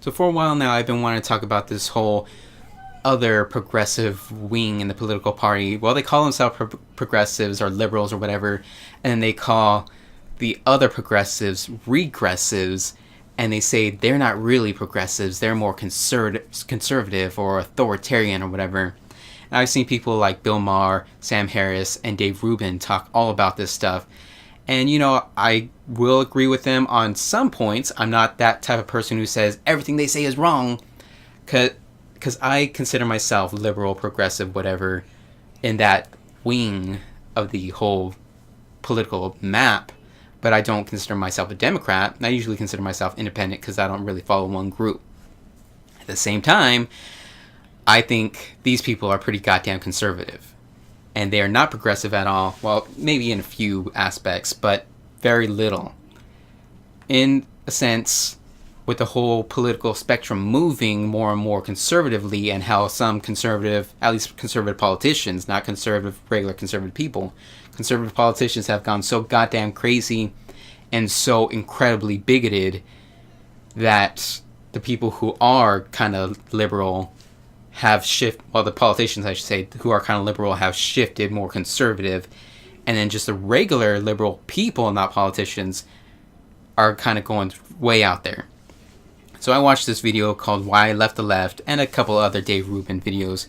So for a while now, I've been wanting to talk about this whole other progressive wing in the political party. Well, they call themselves progressives or liberals or whatever, and they call the other progressives regressives, and they say they're not really progressives, they're more conservative or authoritarian or whatever. And I've seen people like Bill Maher, Sam Harris, and Dave Rubin talk all about this stuff. And, I will agree with them on some points. I'm not that type of person who says everything they say is wrong. Because I consider myself liberal, progressive, whatever, in that wing of the whole political map. But I don't consider myself a Democrat. I usually consider myself independent because I don't really follow one group. At the same time, I think these people are pretty goddamn conservative. And they are not progressive at all. Well, maybe in a few aspects, but very little. In a sense, with the whole political spectrum moving more and more conservatively, and how some conservative, at least conservative politicians, not regular conservative people, conservative politicians have gone so goddamn crazy and so incredibly bigoted that the people who are kind of liberal have the politicians, I should say, who are kind of liberal have shifted more conservative, and then just the regular liberal people, not politicians, are kind of going way out there. So I watched this video called Why I Left the Left, and a couple other Dave Rubin videos,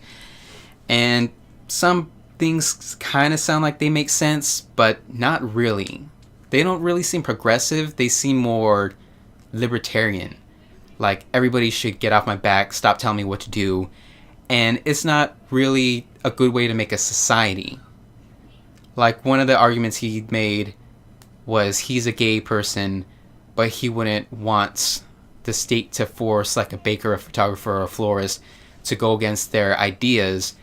and some things kind of sound like they make sense, but not really. They don't really seem progressive, they seem more libertarian. Like, everybody should get off my back, stop telling me what to do. And it's not really a good way to make a society. Like, one of the arguments he made was he's a gay person, but he wouldn't want the state to force, like, a baker, a photographer, or a florist to go against their ideas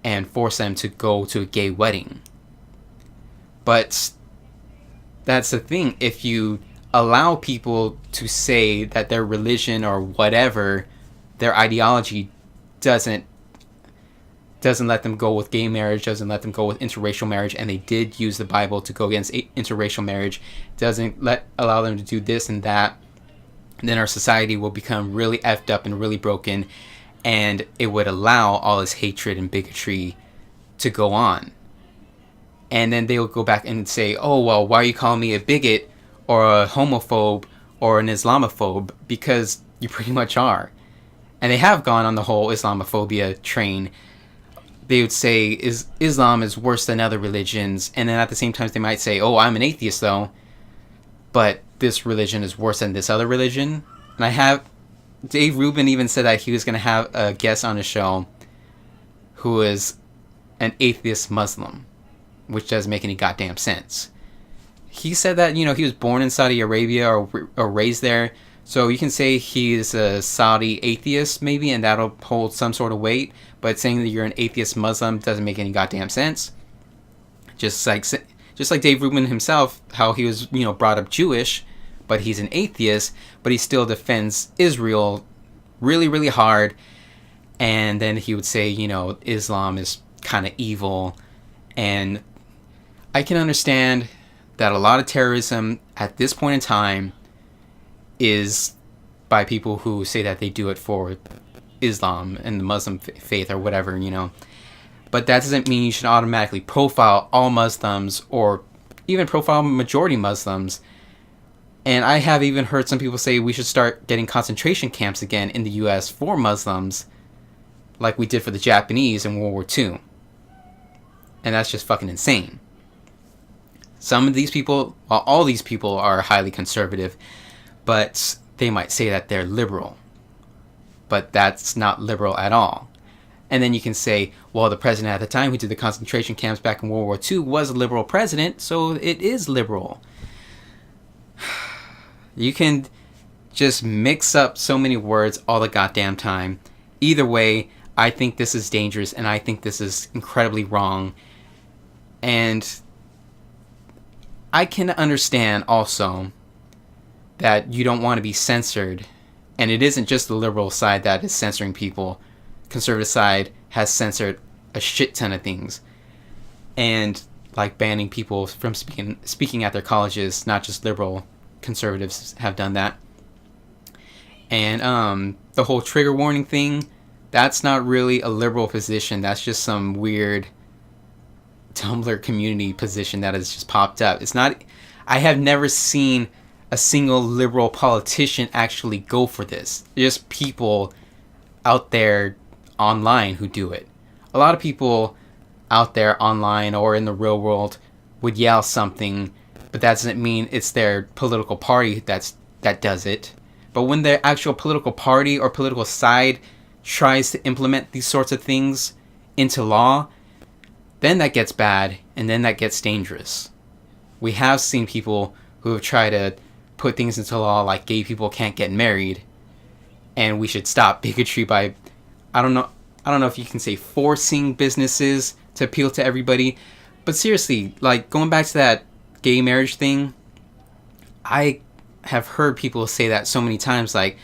and force them to go to a gay wedding. But that's the thing. If you allow people to say that their religion or whatever, their ideology doesn't let them go with gay marriage, doesn't let them go with interracial marriage, and they did use the Bible to go against interracial marriage, doesn't allow them to do this and that, then our society will become really effed up and really broken, and it would allow all this hatred and bigotry to go on. And then they'll go back and say, oh, well, why are you calling me a bigot or a homophobe or an Islamophobe? Because you pretty much are. And they have gone on the whole Islamophobia train. They would say Islam is worse than other religions, and then at the same time they might say, oh, I'm an atheist though, but this religion is worse than this other religion. And Dave Rubin even said that he was going to have a guest on the show who is an atheist Muslim, which doesn't make any goddamn sense. He said that, he was born in Saudi Arabia or raised there, so you can say he's a Saudi atheist maybe, and that'll hold some sort of weight. But saying that you're an atheist Muslim doesn't make any goddamn sense. Just like Dave Rubin himself, how he was, brought up Jewish, but he's an atheist, but he still defends Israel really, really hard. And then he would say, Islam is kind of evil. And I can understand that a lot of terrorism at this point in time is by people who say that they do it for Islam and the Muslim faith or whatever, But that doesn't mean you should automatically profile all Muslims or even profile majority Muslims. And I have even heard some people say we should start getting concentration camps again in the US for Muslims, like we did for the Japanese in World War II. And that's just fucking insane. Some of these people, well, all these people are highly conservative, but they might say that they're liberal. But that's not liberal at all. And then you can say, well, the president at the time who did the concentration camps back in World War II was a liberal president, so it is liberal. You can just mix up so many words all the goddamn time. Either way, I think this is dangerous, and I think this is incredibly wrong. And I can understand also that you don't want to be censored. And it isn't just the liberal side that is censoring people. Conservative side has censored a shit ton of things. And like banning people from speaking at their colleges, not just liberal conservatives have done that. And the whole trigger warning thing, that's not really a liberal position. That's just some weird Tumblr community position that has just popped up. It's not. I have never seen a single liberal politician actually go for this. Just people out there online who do it. A lot of people out there online or in the real world would yell something, but that doesn't mean it's their political party that does it. But when the actual political party or political side tries to implement these sorts of things into law, then that gets bad, and then that gets dangerous. We have seen people who have tried to put things into law like gay people can't get married, and we should stop bigotry by, I don't know if you can say forcing businesses to appeal to everybody, but seriously, like going back to that gay marriage thing, I have heard people say that so many times, like,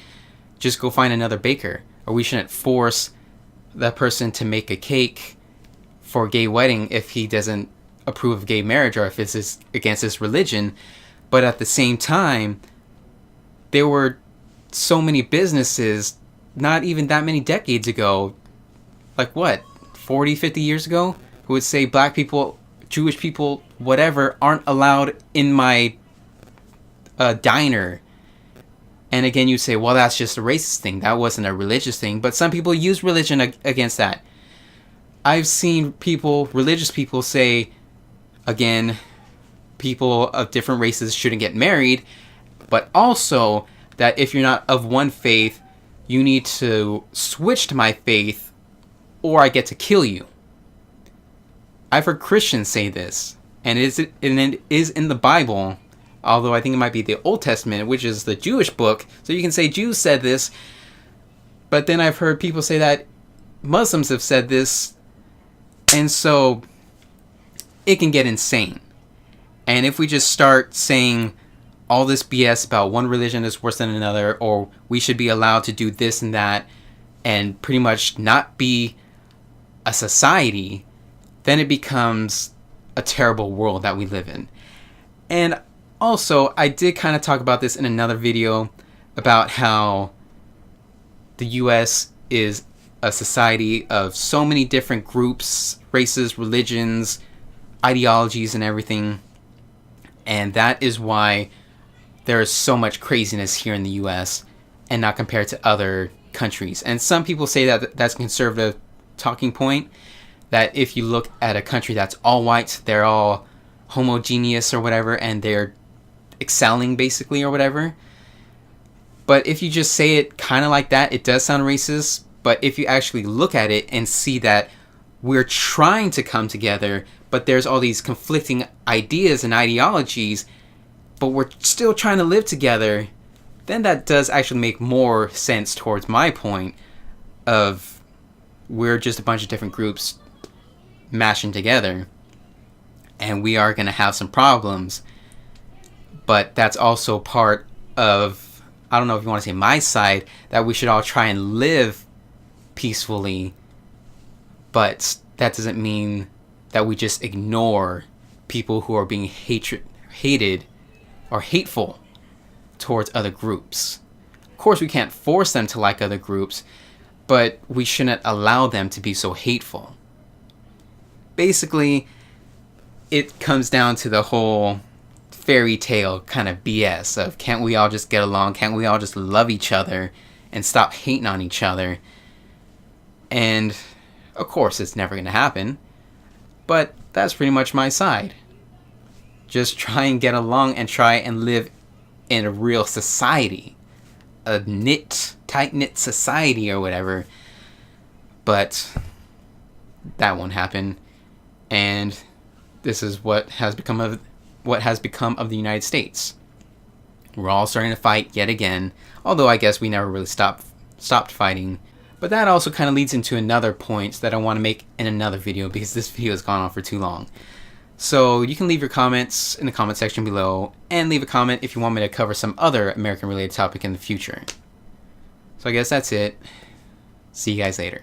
just go find another baker, or we shouldn't force that person to make a cake for a gay wedding if he doesn't approve of gay marriage or if it's against his religion. But at the same time, there were so many businesses not even that many decades ago, like what, 40, 50 years ago, who would say black people, Jewish people, whatever, aren't allowed in my diner. And again, you say, well, that's just a racist thing. That wasn't a religious thing. But some people use religion against that. I've seen people, religious people, say, again, people of different races shouldn't get married, but also that if you're not of one faith, you need to switch to my faith or I get to kill you. I've heard Christians say this, and it is in the Bible, although I think it might be the Old Testament, which is the Jewish book, so you can say Jews said this, but then I've heard people say that Muslims have said this, and so it can get insane. And if we just start saying all this BS about one religion is worse than another, or we should be allowed to do this and that, and pretty much not be a society, then it becomes a terrible world that we live in. And also, I did kind of talk about this in another video about how the US is a society of so many different groups, races, religions, ideologies, and everything. And that is why there is so much craziness here in the US and not compared to other countries. And some people say that that's a conservative talking point, that if you look at a country that's all white, they're all homogeneous or whatever, and they're excelling basically or whatever. But if you just say it kind of like that, it does sound racist. But if you actually look at it and see that we're trying to come together, but there's all these conflicting ideas and ideologies, but we're still trying to live together, then that does actually make more sense towards my point of we're just a bunch of different groups mashing together, and we are going to have some problems. But that's also part of, I don't know if you want to say my side, that we should all try and live peacefully, but that doesn't mean that we just ignore people who are being hated or hateful towards other groups. Of course, we can't force them to like other groups, but we shouldn't allow them to be so hateful. Basically, it comes down to the whole fairy tale kind of BS of can't we all just get along? Can't we all just love each other and stop hating on each other? And of course, it's never going to happen. But that's pretty much my side. Just try and get along and try and live in a real society. A tight-knit society or whatever. But that won't happen. And this is what has become of the United States. We're all starting to fight yet again. Although I guess we never really stopped fighting. But that also kind of leads into another point that I want to make in another video, because this video has gone on for too long. So you can leave your comments in the comment section below, and leave a comment if you want me to cover some other American related topic in the future. So I guess that's it. See you guys later.